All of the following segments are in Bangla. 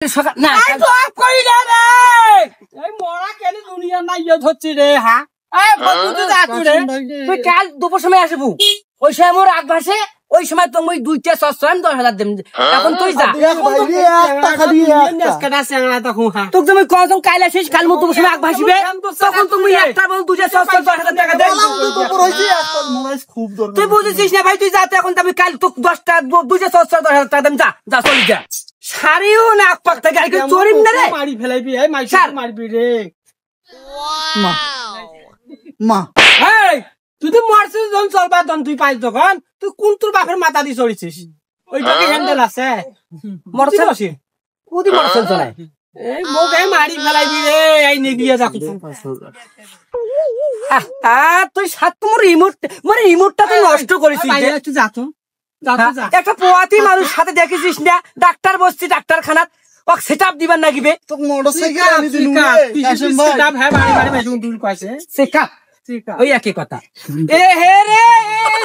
না কই রে এই মরা কেন দুনিয়া না ইয়ে হচ্ছে রে হ্যাঁ তুই কাল দুপুর সময় আসবো ওই সময় মোর আগ ভাসে ওই সময় তুমি 2টা 10,000 দেব এখন তুই যা তোকে তুমি কখন কাল আসিস কাল মতো সময় আগ ভাসিবে তখন তুমি একটা বল 2টা 10,000 টাকা দেব তুই বুঝেছিস না ভাই তুই যাতে এখন আমি কাল তোকে 10টা 2টা 10,000 টাকা দেব যা যা চলে যা সারিও না আগ পাক থেকে আর কি চরিম না রে মারি ফেলাইবি এই মাইসা মারবি রে মা মা এই তুই তো মারছিস যখন চলবা তখন তুই পাইছ তখন তুই কোন তোর বাপের মাথা দিয়ে চড়িছিস ওইটাকে হ্যান্ডেল আছে মরছে বসে কোদি মরছে চলাই এই মোকে মারি ফেলাইবি রে এই নেগিয়া যা তুই সাত তোমার রিমোটটা তুই নষ্ট করেছিস তুই যা তো একটা পোয়াতি মানুষ সাথে দেখেছিস না ডাক্তার বসছি ডাক্তারখানা ওকে সেটআপ দিবার নাগিবে তোকে মোটরসাইকেল আনি দিলু সেটআপ হ্যাঁ বাড়ি বাড়ি মেজুন তুই কইছে সেটআপ ওই একই কথা এ হে রে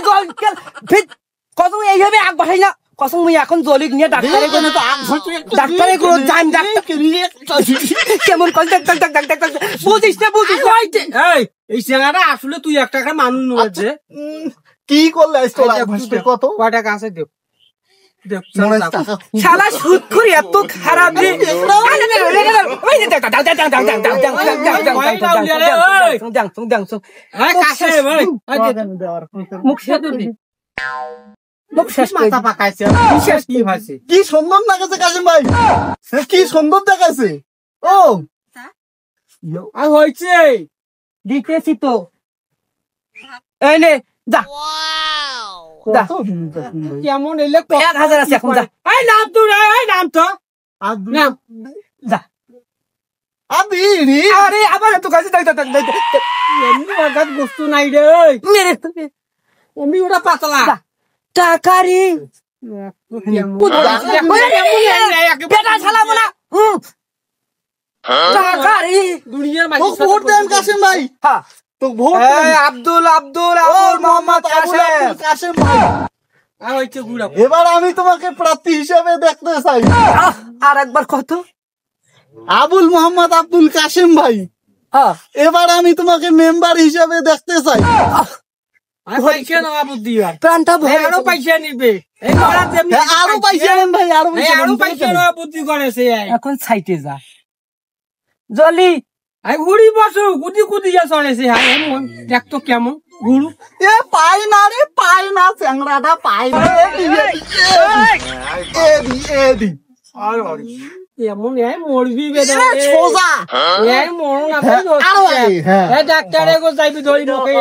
জলকেল ভিত কত এইভাবে আগ বাড়াই না কসম মুই এখন জলিক নিয়ে ডাক্তারের কোন তো আগ ডাক্তারের কোন জান ডাক্তার কেমন কল ডাক্তার বুঝিস না বুঝিস এই সেনাটা আসলে তুই একটা মানুষ নয়েছে কি করলে কত কয় টাকা আছে দেব শালা সুদ করে এত খারাপ রে কি সুন্দর দেখাচ্ছে কাশিম ভাই কি সুন্দর দেখাচ্ছে ও হয়েছে দিতেছি তো এই নে যা কেমন এলে 1,000 আছে এখন যা এই নাম তো এই নাম তো নাম যা আরে আবার তো কাছে এমনি অগাধ বস্তু নাই রে মেরে এমনি ওটা পাতলা টাকা রে বেটা ছালাবো না টাকা রে দুনিয়ার মাঝে ভোট দেন কাশিম ভাই হ্যাঁ আব্দুল মোহাম্মদ কাসেম ভাই এবার আমি তোমাকে প্রার্থী হিসেবে দেখতে চাই আর একবার কত আবুল মোহাম্মদ আব্দুল কাসেম ভাই এবার আমি তোমাকে মেম্বার হিসেবে দেখতে চাই প্রাণটা আরো পয়সা নিবে আরো পয়সা নেন ভাই আরো পয়সা বুদ্ধি করেছে এখন সাইটে যা জলি ঘুড়ি বসো কুদি কুদি যা চড়েছে দেখ তো কেমন ঘুরু এ পাই না রে পাই না চ্যাংড়াটা পাই না এমন মরবি বেদা সোজা মরণ ডাক্তারে যাইবি ধরি মোকে